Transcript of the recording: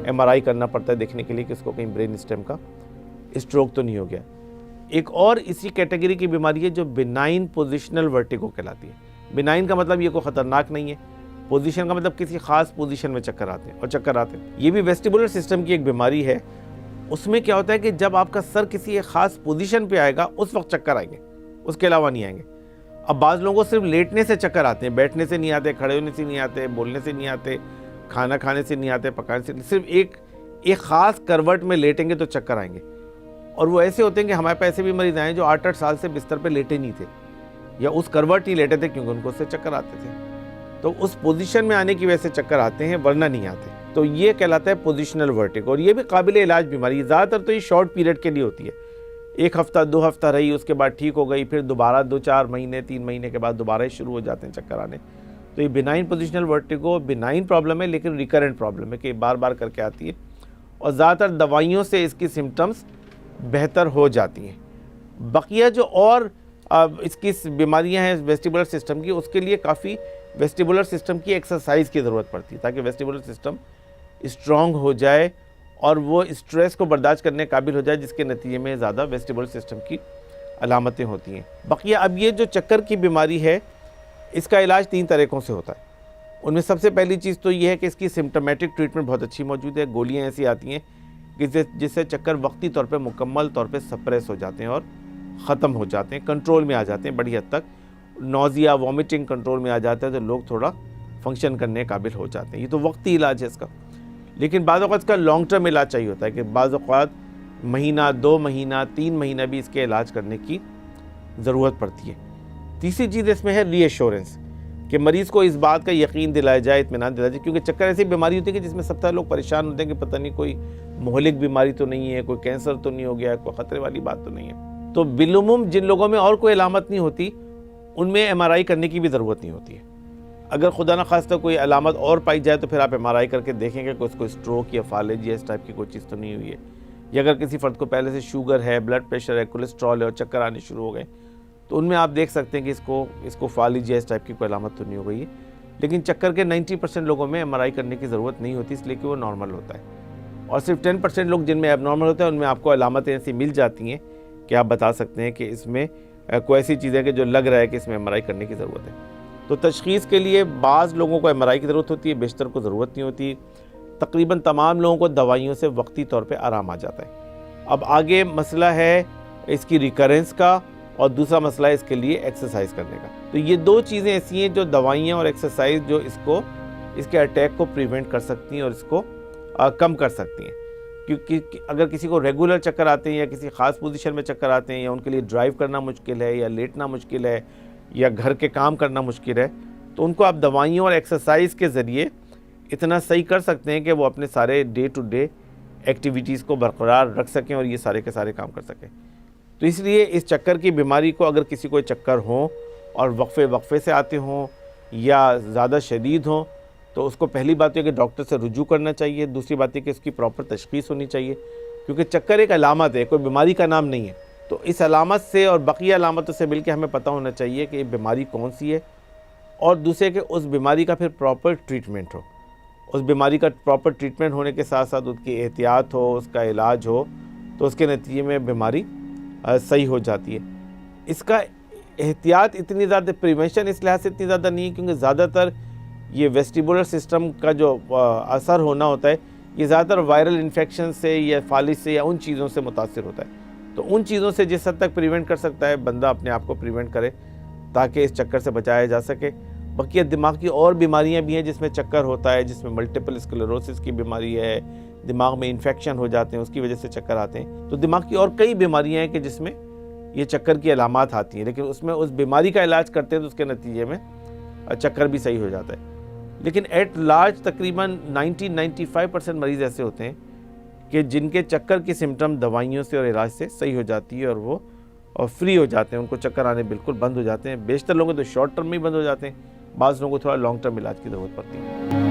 MRI करना पड़ता है देखने के लिए कि उसको कहीं ब्रेन स्टेम का स्ट्रोक तो नहीं हो गया। एक और इसी कैटेगरी की बीमारी है जो बिनाइन पोजिशनल वर्टिगो कहलाती है। बिनाइन का मतलब ये कोई ख़तरनाक नहीं है, पोजीशन का मतलब किसी खास पोजीशन में चक्कर आते हैं और चक्कर आते हैं। ये भी वेस्टिबुलर सिस्टम की एक बीमारी है। उसमें क्या होता है कि जब आपका सर किसी एक खास पोजीशन पे आएगा उस वक्त चक्कर आएंगे, उसके अलावा नहीं आएंगे। अब बाज़ लोगों को सिर्फ लेटने से चक्कर आते हैं, बैठने से नहीं आते, खड़े होने से नहीं आते, बोलने से नहीं आते, खाना खाने से नहीं आते, पकाने से नहीं, सिर्फ एक ख़ास करवट में लेटेंगे तो चक्कर आएंगे। और वो ऐसे होते हैं कि हमारे पास ऐसे भी मरीज आए जो 8-8 साल से बिस्तर पर लेटे नहीं थे या उस करवट नहीं लेटे थे क्योंकि उनको उससे चक्कर आते थे। तो उस पोजीशन में आने की वजह से चक्कर आते हैं, वरना नहीं आते। तो ये कहलाता है पोजीशनल वर्टिगो और ये भी काबिल इलाज बीमारी है। ज़्यादातर तो ये शॉर्ट पीरियड के लिए होती है, 1 हफ्ता 2 हफ्ता रही, उसके बाद ठीक हो गई, फिर दोबारा 2-4 महीने 3 महीने के बाद दोबारा ही शुरू हो जाते हैं चक्कर आने। तो ये benign positional vertigo benign problem है, लेकिन रिकरेंट प्रॉब्लम है कि बार बार करके आती है और ज़्यादातर दवाइयों से इसकी सिम्टम्स बेहतर हो जाती हैं। बकिया जो और इसकी बीमारियां हैं वेस्टिबुलर सिस्टम की, उसके लिए काफ़ी वेस्टिबुलर सिस्टम की एक्सरसाइज की ज़रूरत पड़ती है ताकि वेस्टिबुलर सिस्टम स्ट्रॉन्ग हो जाए और वो स्ट्रेस को बर्दाश्त करने काबिल हो जाए, जिसके नतीजे में ज़्यादा वेस्टिबुलर सिस्टम की अलामतें होती हैं। बकिया अब ये जो चक्कर की बीमारी है इसका इलाज 3 तरीक़ों से होता है। उनमें सबसे पहली चीज़ तो ये है कि इसकी सिम्टोमेटिक ट्रीटमेंट बहुत अच्छी मौजूद है। गोलियाँ ऐसी आती हैं कि जिससे चक्कर वक्ती तौर पे मुकम्मल तौर पे सप्रेस हो जाते हैं और ख़त्म हो जाते हैं, कंट्रोल में आ जाते हैं बड़ी हद तक। नौजिया वॉमिटिंग कंट्रोल में आ जाता है तो लोग थोड़ा फंक्शन करने काबिल हो जाते हैं। ये तो वक्ती इलाज है इसका। लेकिन बाज़ औक़ात इसका लॉन्ग टर्म इलाज चाहिए होता है कि बाज़ औक़ात महीना 2 महीना 3 महीना भी इसके इलाज करने की ज़रूरत पड़ती है। तीसरी चीज़ इसमें है रीएश्योरेंस कि मरीज़ को इस बात का यकीन दिलाया जाए, इत्मीनान दिलाया जाए, क्योंकि चक्कर ऐसी बीमारी होती है कि जिसमें सब तरह लोग परेशान होते हैं कि पता नहीं कोई मोहलिक बीमारी तो नहीं है, कोई कैंसर तो नहीं हो गया है, कोई ख़तरे वाली बात तो नहीं है। तो बिलुमुम जिन लोगों में और कोई अलामत नहीं होती उनमें MRI करने की भी ज़रूरत नहीं होती है। अगर खुदा न खास्ता कोई अलामत और पाई जाए तो फिर आप MRI करके देखेंगे कि उसको स्ट्रोक या फालेज या इस टाइप की कोई चीज़ तो नहीं हुई है। या अगर किसी फ़र्द को पहले से शुगर है, ब्लड प्रेशर है, कोलेस्ट्रॉल है और चक्कर आने शुरू हो गए तो उनमें आप देख सकते हैं कि इसको फालिज या इस टाइप की कोई अलामत तो नहीं हो गई है। लेकिन चक्कर के 90% लोगों में MRI करने की ज़रूरत नहीं होती, इसलिए कि वो नॉर्मल होता है। और सिर्फ 10% लोग जिनमें एबनॉर्मल होता है उनमें आपको अलामतें ऐसी मिल जाती हैं कि आप बता सकते हैं कि इसमें कोई ऐसी चीज़ है कि जो लग रहा है कि इसमें MRI करने की ज़रूरत है। तो तशख़ीस के लिए बाज़ लोगों को MRI की ज़रूरत होती है, बेशतर को ज़रूरत नहीं होती। तकरीबन तमाम लोगों को दवाइयों से वक्ती तौर पे आराम आ जाता है। अब आगे मसला है इसकी रिकरेंस का और दूसरा मसला है इसके लिए एक्सरसाइज करने का। तो ये 2 चीज़ें ऐसी हैं जो दवाइयाँ और एक्सरसाइज जो इसके अटैक को प्रिवेंट कर सकती हैं और इसको कम कर सकती हैं। क्योंकि अगर किसी को रेगुलर चक्कर आते हैं या किसी ख़ास पोजीशन में चक्कर आते हैं या उनके लिए ड्राइव करना मुश्किल है या लेटना मुश्किल है या घर के काम करना मुश्किल है, तो उनको आप दवाइयों और एक्सरसाइज के ज़रिए इतना सही कर सकते हैं कि वो अपने सारे डे टू डे एक्टिविटीज़ को बरकरार रख सकें और ये सारे के सारे काम कर सकें। तो इसलिए इस चक्कर की बीमारी को अगर किसी को चक्कर हो और वक्फे से आते हों या ज़्यादा शदीद हों तो उसको पहली बात है कि डॉक्टर से रुजू करना चाहिए। दूसरी बात है कि इसकी प्रॉपर तशख़ीस होनी चाहिए, क्योंकि चक्कर एक अलामत है, कोई बीमारी का नाम नहीं है। तो इस अलामत से और बकिया अलामतों से मिलकर हमें पता होना चाहिए कि ये बीमारी कौन सी है और दूसरे कि उस बीमारी का फिर प्रॉपर ट्रीटमेंट हो। उस बीमारी का प्रॉपर ट्रीटमेंट होने के साथ साथ उसकी एहतियात हो, उसका इलाज हो, तो उसके नतीजे में बीमारी सही हो जाती है। इसका एहतियात इतनी ज़्यादा, प्रिवेंशन इस लिहाज से इतनी ज़्यादा नहीं है क्योंकि ज़्यादातर ये वेस्टिबुलर सिस्टम का जो असर होना होता है ये ज़्यादातर वायरल इन्फेक्शन से या फालिज से या उन चीज़ों से मुतासिर होता है। तो उन चीज़ों से जिस हद तक प्रिवेंट कर सकता है बंदा अपने आप को प्रिवेंट करे ताकि इस चक्कर से बचाया जा सके। बाकी दिमाग की और बीमारियां भी हैं जिसमें चक्कर होता है, जिसमें मल्टीपल स्क्लेरोसिस की बीमारी है, दिमाग में इन्फेक्शन हो जाते हैं उसकी वजह से चक्कर आते हैं। तो दिमाग की और कई बीमारियां हैं कि जिसमें ये चक्कर की अलामात आती हैं, लेकिन उसमें उस बीमारी का इलाज करते हैं तो उसके नतीजे में चक्कर भी सही हो जाता है। लेकिन एट लार्ज तकरीबन 90-95% मरीज़ ऐसे होते हैं कि जिनके चक्कर की सिम्टम दवाइयों से और इलाज से सही हो जाती है और वो फ्री हो जाते हैं, उनको चक्कर आने बिल्कुल बंद हो जाते हैं। बेशतर लोगों को तो शॉर्ट टर्म में ही बंद हो जाते हैं, बाज़ लोगों को थोड़ा लॉन्ग टर्म इलाज की ज़रूरत पड़ती है।